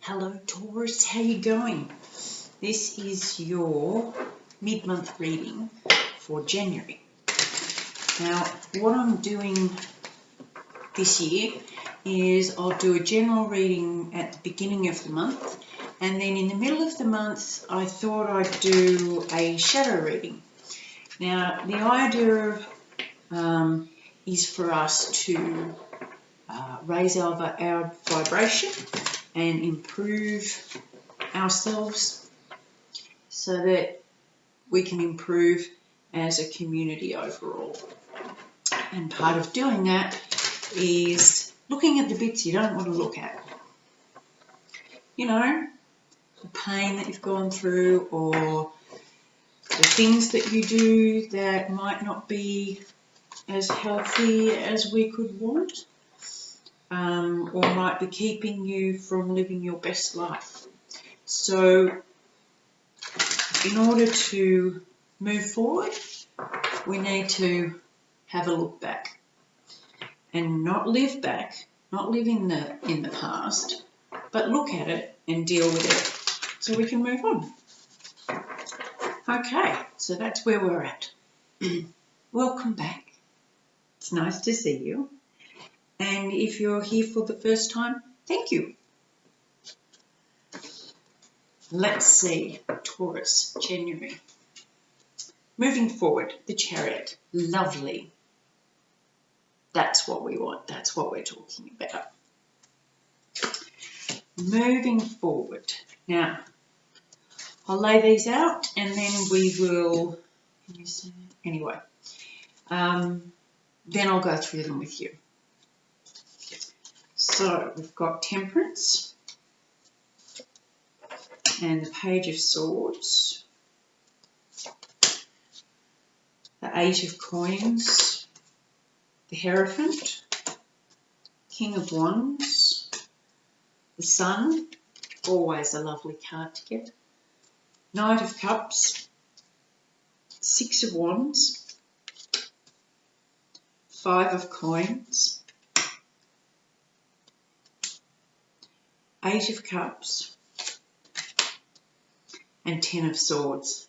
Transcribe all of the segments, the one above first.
Hello Taurus, how you going? This is your mid-month reading for January. Now, what I'm doing this year is I'll do a general reading at the beginning of the month, and then in the middle of the month I thought I'd do a shadow reading. Now, the idea is for us to raise our vibration and improve ourselves so that we can improve as a community overall. And part of doing that is looking at the bits you don't want to look at. You know, the pain that you've gone through, or the things that you do that might not be as healthy as we could want, or might be keeping you from living your best life. So in order to move forward, we need to have a look back and not live back, not live in the past, but look at it and deal with it so we can move on. Okay, so that's where we're at. Welcome back. It's nice to see you. And if you're here for the first time, thank you. Let's see, Taurus, January. Moving forward, the Chariot, lovely. That's what we want, that's what we're talking about. Moving forward. Now, I'll lay these out and then we will, can you see that? Anyway, then I'll go through them with you. So, we've got Temperance and the Page of Swords, the Eight of Coins, the Hierophant, King of Wands, the Sun, always a lovely card to get, Knight of Cups, Six of Wands, Five of Coins, Eight of Cups, and 10 of Swords.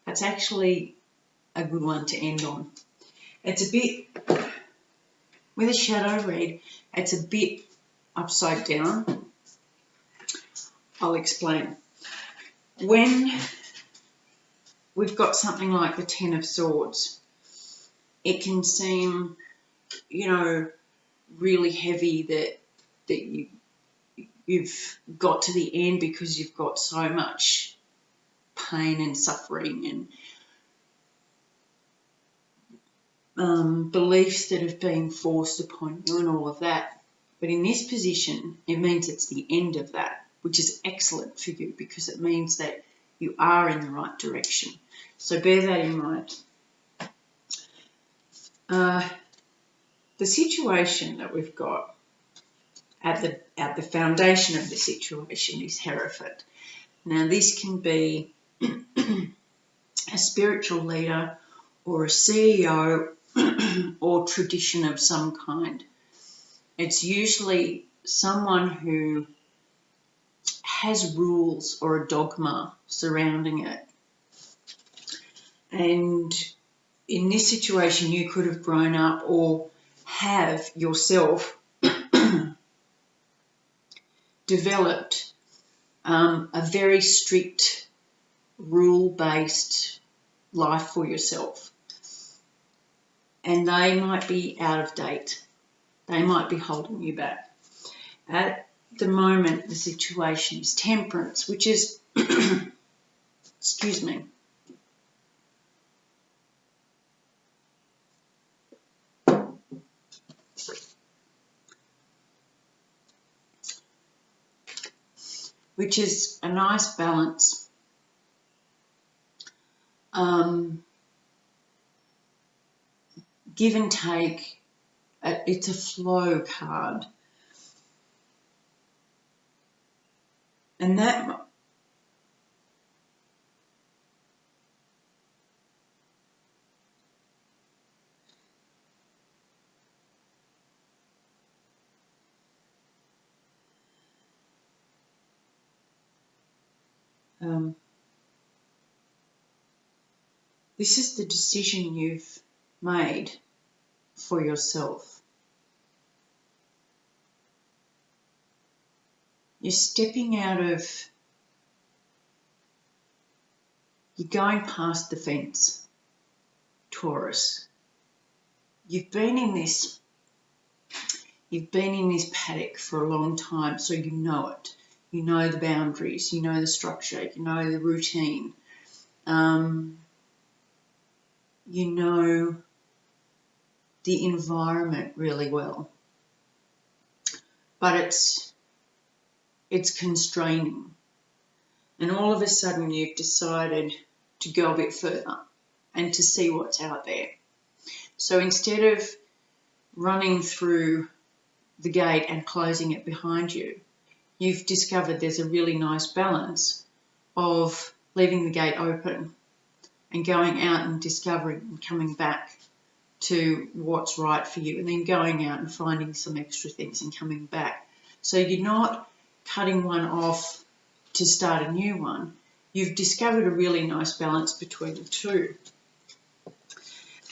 That's actually a good one to end on. It's a bit, with a shadow read, it's a bit upside down. I'll explain. When we've got something like the 10 of Swords, it can seem, you know, really heavy that you've got to the end because you've got so much pain and suffering and beliefs that have been forced upon you and all of that. But in this position, it means it's the end of that, which is excellent for you because it means that you are in the right direction. So bear that in mind. The situation that we've got at the foundation of the situation is Hierophant. Now this can be a spiritual leader or a CEO or tradition of some kind. It's usually someone who has rules or a dogma surrounding it. And in this situation, you could have grown up or have yourself developed a very strict, rule-based life for yourself. And they might be out of date. They might be holding you back. At the moment, the situation is Temperance, which is, excuse me, which is a nice balance. Give and take. It's a flow card. And that This is the decision you've made for yourself. You're stepping out of, you're going past the fence, Taurus. You've been in this paddock for a long time, so you know it. You know the boundaries, you know the structure, you know the routine. You know the environment really well. But it's constraining. And all of a sudden you've decided to go a bit further and to see what's out there. So instead of running through the gate and closing it behind you, you've discovered there's a really nice balance of leaving the gate open and going out and discovering and coming back to what's right for you, and then going out and finding some extra things and coming back. So you're not cutting one off to start a new one. You've discovered a really nice balance between the two.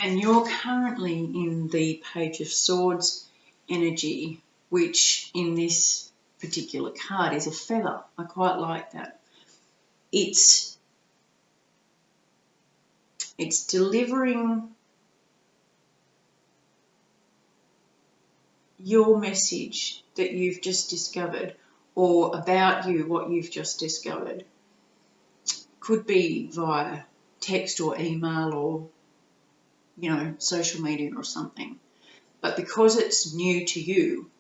And you're currently in the Page of Swords energy, which in this particular card is a feather. I quite like that. It's delivering your message that you've just discovered, or about you, what you've just discovered. Could be via text or email or, social media or something. But because it's new to you,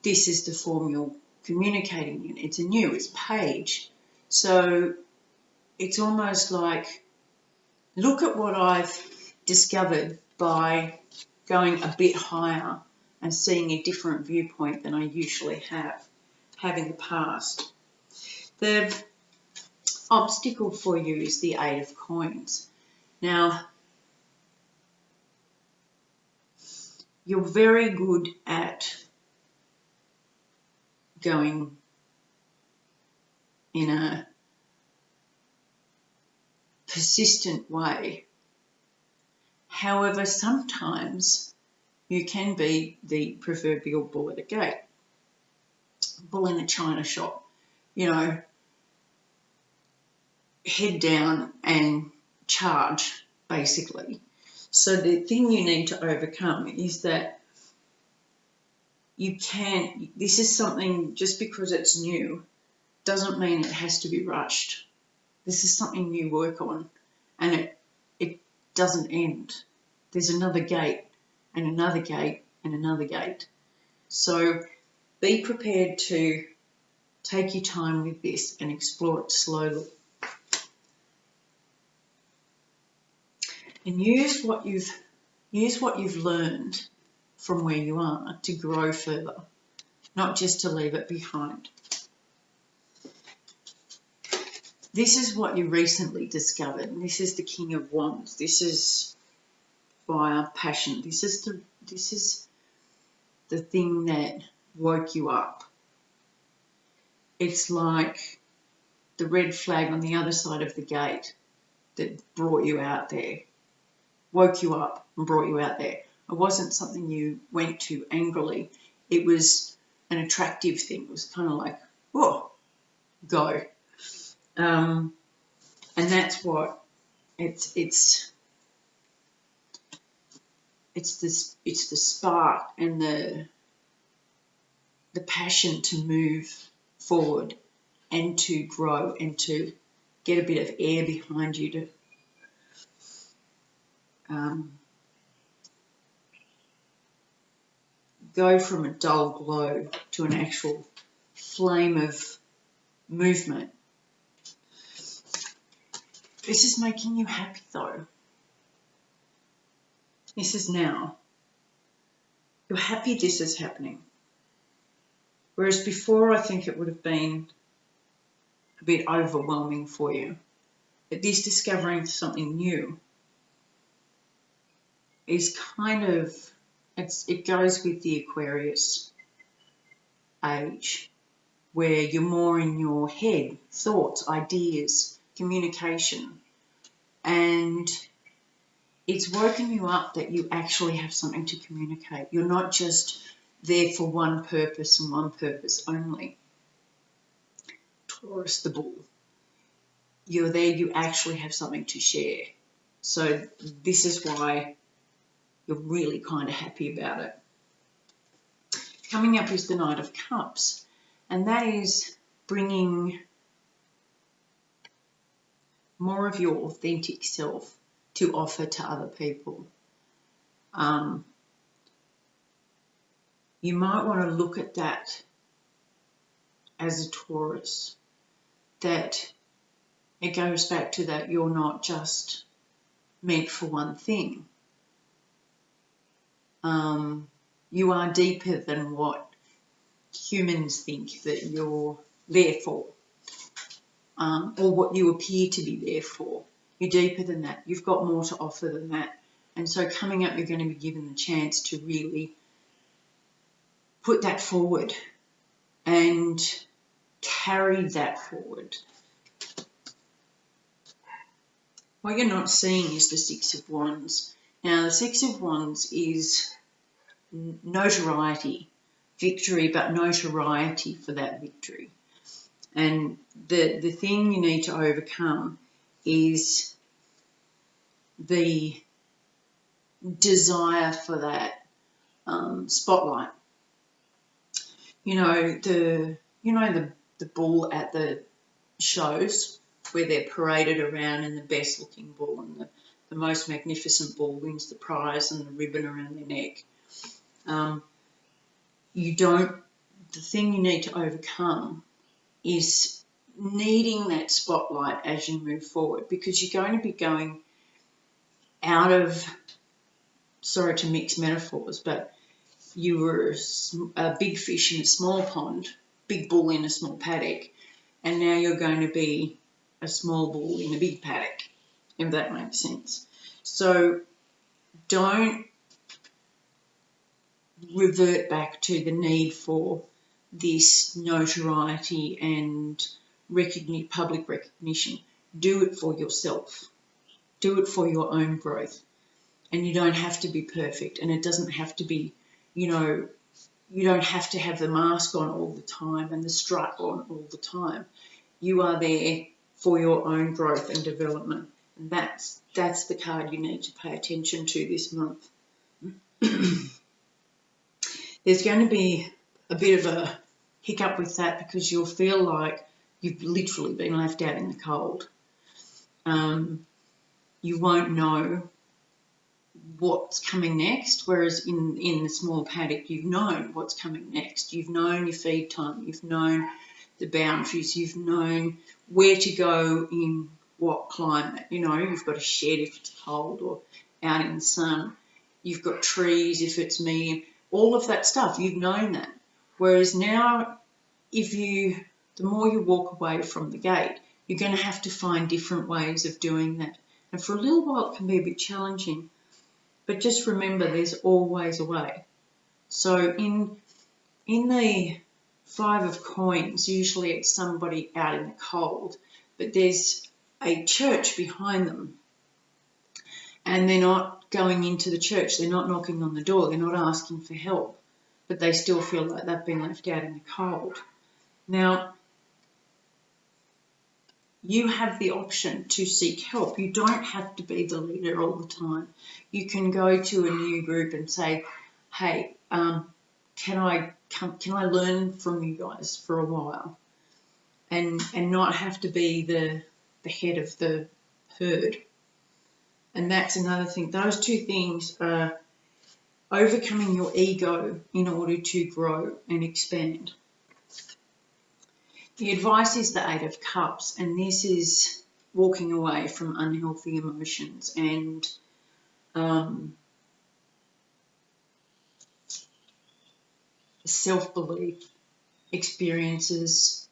this is the form you're communicating in. It's page. So it's almost like, look at what I've discovered by going a bit higher and seeing a different viewpoint than I usually have in the past. The obstacle for you is the Eight of Coins. Now, you're very good at going in a persistent way. However, sometimes you can be the proverbial bull at a gate, bull in a china shop, head down and charge, basically. So the thing you need to overcome is that this is something, just because it's new, doesn't mean it has to be rushed. This is something you work on, and it doesn't end. There's another gate, and another gate, and another gate. So be prepared to take your time with this and explore it slowly. And use what you've learned from where you are to grow further, not just to leave it behind. This is what you recently discovered, and this is the King of Wands. This is via passion. This is the thing that woke you up. It's like the red flag on the other side of the gate that brought you out there, woke you up and brought you out there. It wasn't something you went to angrily. It was an attractive thing. It was kind of like, whoa, go. And that's what it's the spark and the passion to move forward and to grow and to get a bit of air behind you to go from a dull glow to an actual flame of movement. This is making you happy though. This is now. You're happy this is happening. Whereas before, I think it would have been a bit overwhelming for you. But this discovering something new is kind of, it goes with the Aquarius age. where you're more in your head, thoughts, ideas, communication, and it's woken you up that you actually have something to communicate. You're not just there for one purpose and one purpose only. Taurus the bull. You're there, you actually have something to share. So this is why you're really kind of happy about it. Coming up is the Knight of Cups, and that is bringing more of your authentic self to offer to other people. You might want to look at that as a Taurus, that it goes back to that you're not just meant for one thing. You are deeper than what humans think that you're there for, or what you appear to be there for. You're deeper than that. You've got more to offer than that. And so coming up, you're going to be given the chance to really put that forward and carry that forward. What you're not seeing is the Six of Wands. Now, the Six of Wands is notoriety, victory, but notoriety for that victory. And the thing you need to overcome is the desire for that spotlight. You know, the bull at the shows where they're paraded around, and the best looking bull and the most magnificent bull wins the prize and the ribbon around their neck. The thing you need to overcome is needing that spotlight as you move forward, because you're going to be going out of, sorry to mix metaphors, but you were a big fish in a small pond, big bull in a small paddock, and now you're going to be a small bull in a big paddock, if that makes sense. So don't revert back to the need for this notoriety and public recognition. Do it for yourself. Do it for your own growth. And you don't have to be perfect, and it doesn't have to be, you don't have to have the mask on all the time and the strut on all the time. You are there for your own growth and development. And that's the card you need to pay attention to this month. There's going to be a bit of a hiccup with that, because you'll feel like you've literally been left out in the cold. You won't know what's coming next, whereas in the small paddock, you've known what's coming next. You've known your feed time, you've known the boundaries, you've known where to go in what climate. You've got a shed if it's cold or out in the sun. You've got trees if it's medium. All of that stuff, you've known that. Whereas now, the more you walk away from the gate, you're going to have to find different ways of doing that. And for a little while, it can be a bit challenging. But just remember, there's always a way. So in the Five of Coins, usually it's somebody out in the cold, but there's a church behind them. And they're not going into the church. They're not knocking on the door. They're not asking for help. But they still feel like they've been left out in the cold. Now, you have the option to seek help. You don't have to be the leader all the time. You can go to a new group and say, hey, can I learn from you guys for a while? And not have to be the head of the herd. And that's another thing. Those two things are overcoming your ego in order to grow and expand. The advice is the Eight of Cups, and this is walking away from unhealthy emotions and self-belief, experiences,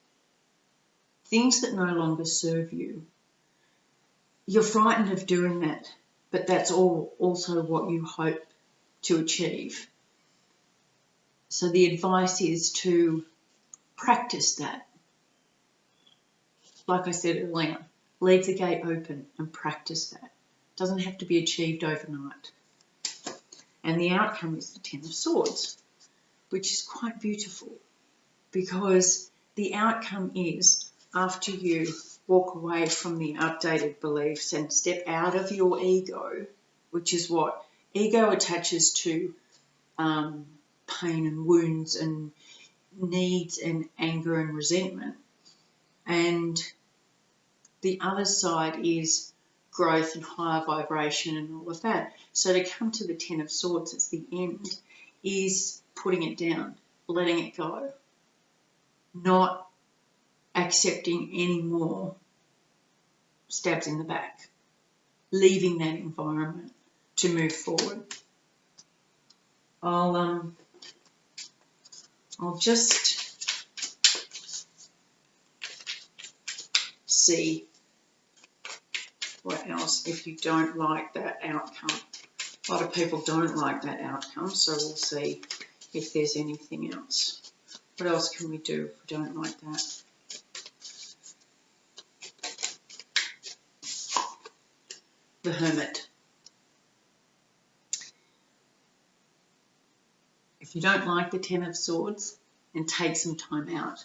things that no longer serve you. You're frightened of doing that, but that's also what you hope to achieve. So the advice is to practice that. Like I said earlier, leave the gate open and practice that. It doesn't have to be achieved overnight. And the outcome is the Ten of Swords, which is quite beautiful, because the outcome is, after you walk away from the outdated beliefs and step out of your ego, which is what ego attaches to pain and wounds and needs and anger and resentment. And the other side is growth and higher vibration and all of that. So to come to the Ten of Swords as the end is putting it down, letting it go, not accepting any more stabs in the back, leaving that environment to move forward. I'll just see what else, if you don't like that outcome. A lot of people don't like that outcome, so we'll see if there's anything else. What else can we do if we don't like that? The Hermit. If you don't like the Ten of Swords, then take some time out,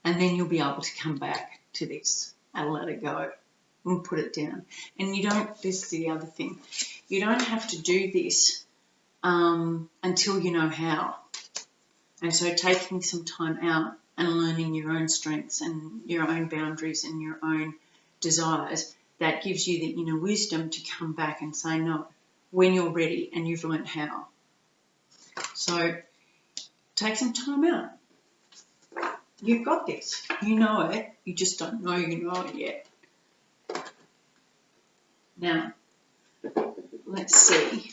and then you'll be able to come back to this and let it go and put it down. And you don't, this is the other thing, you don't have to do this until you know how. And so taking some time out and learning your own strengths and your own boundaries and your own desires, that gives you the inner wisdom to come back and say no when you're ready and you've learned how. So take some time out. You've got this. You know it. You just don't know you know it yet. Now, let's see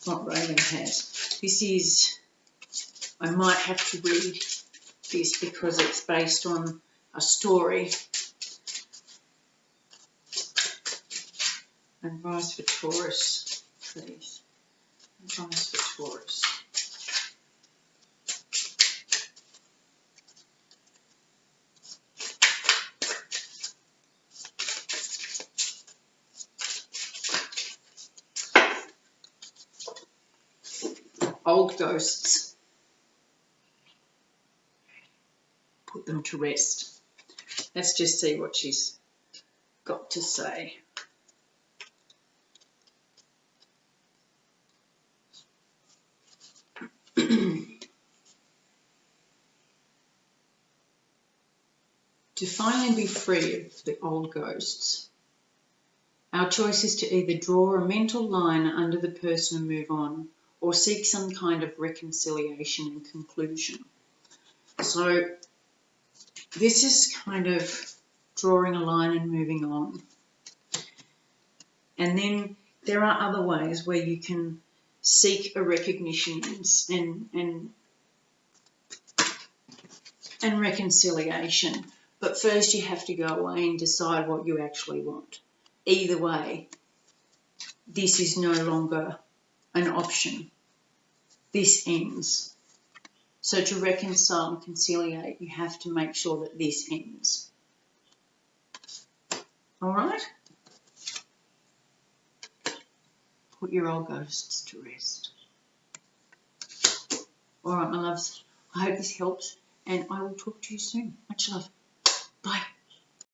what Raven has. This is, I might have to read this because it's based on a story. Advice for Taurus, please. Advice for Taurus. Old ghosts. Put them to rest. Let's just see what she's got to say. To finally be free of the old ghosts, our choice is to either draw a mental line under the person and move on, or seek some kind of reconciliation and conclusion. So this is kind of drawing a line and moving on. And then there are other ways where you can seek a recognition and reconciliation. But first you have to go away and decide what you actually want. Either way, this is no longer an option. This ends. So to reconcile and conciliate, you have to make sure that this ends. All right? Put your old ghosts to rest. All right, my loves. I hope this helps, and I will talk to you soon. Much love. Bye.